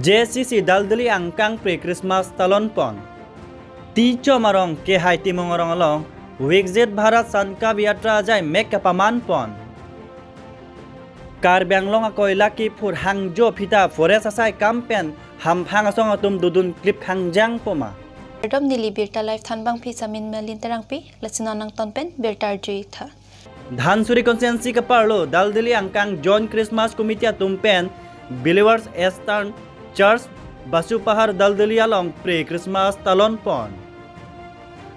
JCC daldali angkang pre Christmas talon pon. Ticho marong ke hai timong orong along. Wigzit Bharat sanka biatra jai mek kapaman pon. Karbi Anglong a Koila kephur hangjo aphita forest asaikam pen Hamphang asong atum dodun klip hangjang poma. Dom nili birta life Hamphang pi samin melin terangpi lasina nang tonpen birtar jui tha. Dhansuri constituency ka parlo daldali angkang John Christmas committee atum pen Believers Eastern Church Basu Pahar daldali along pre Christmas talon pon.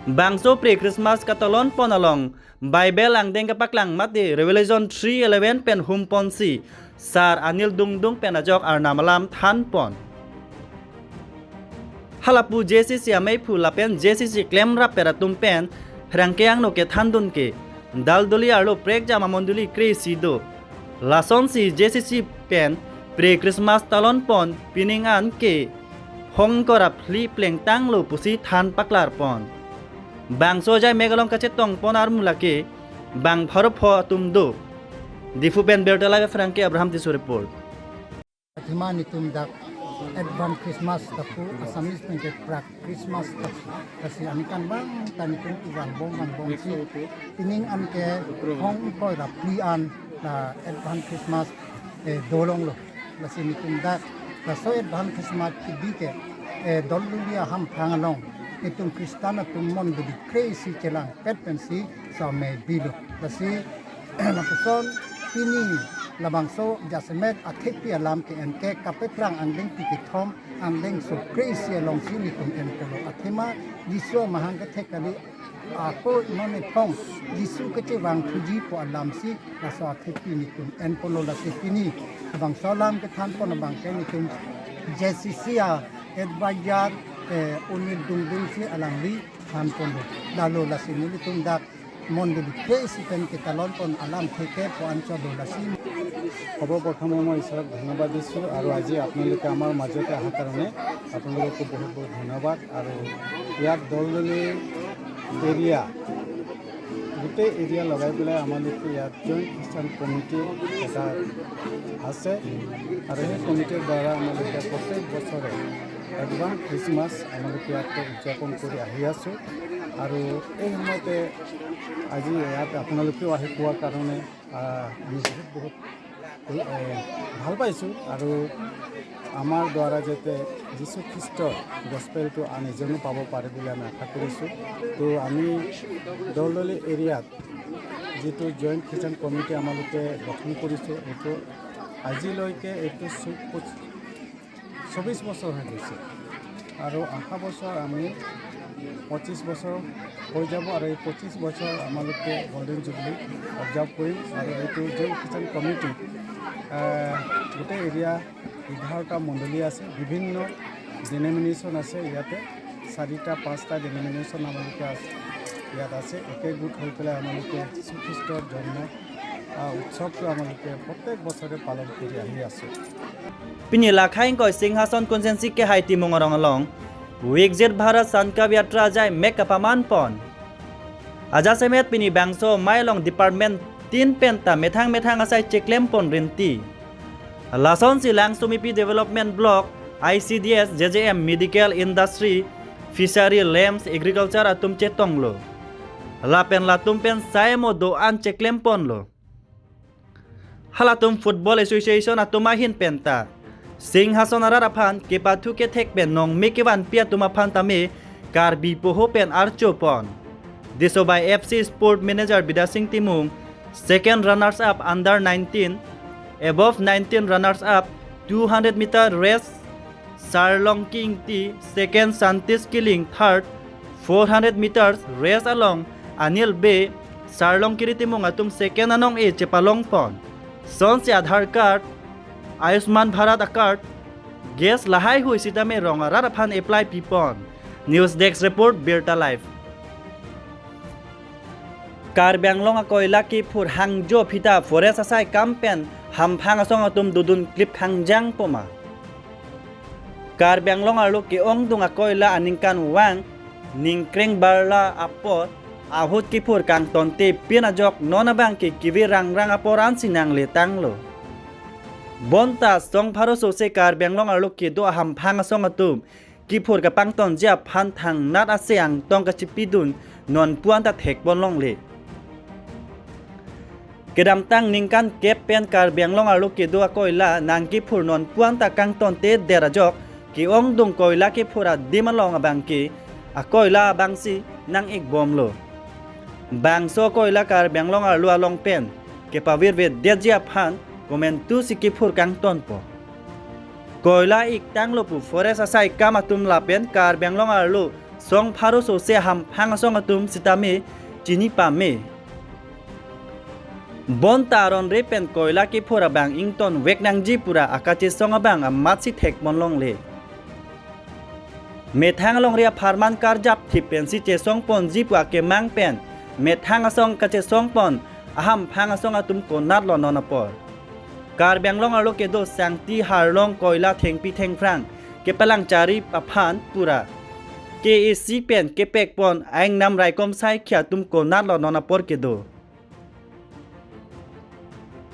Bangso pre Christmas ka talon pon along Bible ang deng kapaklang mati Revelation 3:11 pen humpon si sar anil dungdung pen ajok arnamalam than pon. Halapu JCC amai phula pen JCC claim rap peratum pen rangkeang no ke thandun ke daldoli arlo prek jama monduli kre sido lason si JCC pen pre Christmas talon pon piningan ke hong korap li pleng tanglo pusi than paklar pon. Bangso jai megalong kache tong pon ar mulake bang bharop ho tumdo difu pen bertala franke Abraham tisu report. Atimani tumdak advance Christmas tapu asamis pengke prak Christmas tapu kasi anikan bang tanitung ibang bong si pining anke hong koi rap lian na advance Christmas dolong lo kasi nitumdak kaso advance Christmas kibike dolulia Hamphang long itong Kristana tumon di crazy kelang petpensi sa may bilo kasi napuson pining labangso jasemet athepi alam ke enke kapetrang angdeng pikitom angdeng so crazy along sini tum enpolo athema jisu mahangka thekali ako none pong jisu kece wang thuji po alam si kaso athepi nitum enpolo la sipini labangso alam ke than po nabang ke nitum JCC advisor unil dungdung si alangli than po lalo la sini nitum dak মন্দির president কে তালন পন আলাম থেকে পঞ্চল লাসি সর্বপ্রথমে মই ঈশ্বরক ধন্যবাদ দিছোঁ আৰু আজি আপোনালোকে আমাৰ মাজতে অহাৰ কাৰণে আপোনালোকক বহুত বহুত ধন্যবাদ আৰু ইয়াত দলদলি এৰিয়া গোটেই এৰিয়া লগাই পেলাই আমালোকে ইয়াত জইণ্ট খ্ৰীষ্টান কমিটি এটা আছে আৰু সেই কমিটিৰ দ্বাৰা আমালোকে প্ৰত্যেক বছৰে এডভান্স খ্ৰীষ্টমাছ আমালোকে ইয়াত উদযাপন কৰি আহি আছোঁ আৰু এই সময়তে আজি ইয়াত আপোনালোকেও আহি পোৱাৰ কাৰণে আমি বহুত ভাল পাইছোঁ আৰু আমাৰ দ্বাৰা যাতে যীশু খ্ৰীষ্টৰ গস্পেলটো আন এজনো পাব পাৰে বুলি আমি আশা কৰিছোঁ তো আমি দলদলি এৰিয়াত যিটো জইণ্ট খ্ৰীষ্টান কমিটি আমালোকে গঠন কৰিছোঁ এইটো আজিলৈকে এইটো 24 বছৰ হৈ গৈছে আৰু অহা বছৰ আমি 25 বছৰ হৈ যাব আৰু এই 25 বছৰ আমালোকে গোল্ডেন জুবলি অবজাৰ্ভ কৰিম আৰু এইটো জইণ্ট খ্ৰীষ্টান কমিটি গোটেই এৰিয়া 11টা মণ্ডলী আছে বিভিন্ন ডিনমিনেশ্যন আছে ইয়াতে 4টা 5টা ডিনমিনেশ্যন আমালোকে আছে ইয়াত আছে একেগোট হৈ পেলাই আমালোকে যীশু খ্ৰীষ্টৰ জন্ম উৎসৱটো আমালোকে প্ৰত্যেক বছৰে পালন কৰি আহি আছোঁ Pini lakhain koi singhason konsensi ke hai timong orong along Wigzit Bharat sanka biatra jai mek kapaman pon. Aja semet pini bangso mailong department 3 penta methang asai ceklem pon rinti. Lason silang sumipi development block ICDS JJM medical industry fishery lambs agriculture atum chetong lo. Lapen latum pen saemo do an ceklem pon lo. Halatum football association atumahin penta. Singhason ararapan ke patu ke tek pen nong mekewan pia tumapan tame Karbi poho pen archo pon. Diso by FC Sport Manager Bidasing Timung, second runners up under 19, above 19 runners up 200 meter race, Sarlong King T, second Santis Killing, third 400 meters race along Anil Bay, Sarlong Kiri Timung atum second anong e Chepalong pon. Son si Aadhaar card Ayushman Bharat card gas lahai hui sitame ronga rarapan apply pipon. News Desk report Birta Live. Karbi Anglong a Koila kephur hangjo aphita forest asaikam pen Hamphang asong atum dodun klip hangjang poma. Karbi Anglong arlo ke ong dung a Koila aningkan wang ningkreng barla apot ahut kephur kang tonte pinajok nonabang ke kiwi rangrang aporan sinang letang lo. bonta song pharo so se Karbi Anglong arlo ke do Hamphang asong atum kephur ka pangton jia phan thang nat aseang tong ka chipidun non puan ta thek bon long le kedam tang ningkan kep pen Karbi Anglong arlo ke do Koila nang kephur non puan ta kangton te derajok ki ong dung Koila kephura dimalong abang ki a Koila bangsi nang ik bom lo bang so Koila Karbi Anglong arlo along pen ke pavir ve dejia phan komen tu si kephur kangton po Koila ik tang lo pu forest asaikam atum lapen Karbi Anglong arlo song pharo so se Hamphang asong atum sitame chini pa me bon taron repen Koila kephur abang ington wek nang ji pura akache song abang amat si thek mon long le methang long ria pharman karjap thipen si che song pon ji pu ake mang pen methang asong kache song pon Hamphang asong atum ko nat lo nonapor Karbi Anglong arlo ke do sangti harlong Koila thengpi thengfrang ke palang chari paphan pura ke isi pen ke pek pon aing nam rai kom sai khya tum ko nat lo nonapor ke do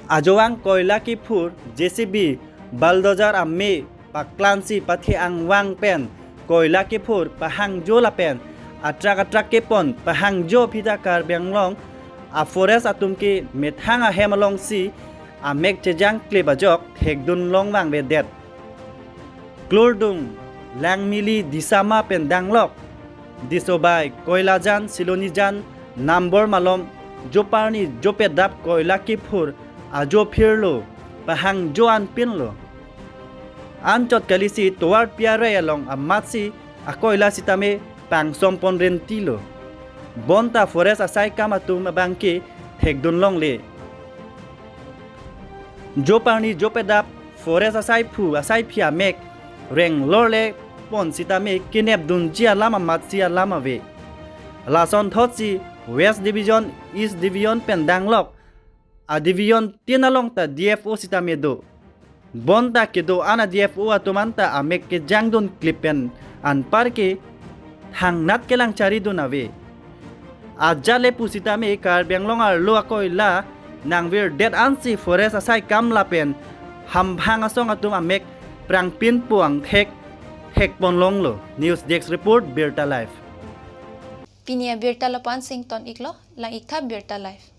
ajowang Koila kephur JCB bulldozer amme paklansi pathe angwang pen Koila kephur pa hangjo la pen atrak ke pon pa hangjo phita Karbi Anglong a forest atum ke methang a hemalong si a mek chejang klip ajok thekdun long wang ve det klordung langmili disama pen danglok disobai Koila jan siloni jan nambor malom joparni jopedap Koila kephur ajo phirlo pahang joan pinlo anchot kalisi towar piare along amatsi a Koila sitame pang sompon rentilo bonta forest asaikam atum abangke thekdun long le joparni jopedap forest asai phu asai phia mek reng lorle pon sitame kinep dun jia lama matsia lama ve lason thotsi west division east division pendanglok a division tinalong ta DFO sitame do bonta ke do ana DFO atumanta amek ke jangdun klipen an parke thang nat kelang chari dun ave ajale pusitame Karbi Anglong arlo Koila nangvir det ansi forest asai kam lapen Hamphang asong atum amek prang pin puang thek pon long lo news desk report Birta Live Pinia Birta Lapan Sington iklo lang ikta Birta Live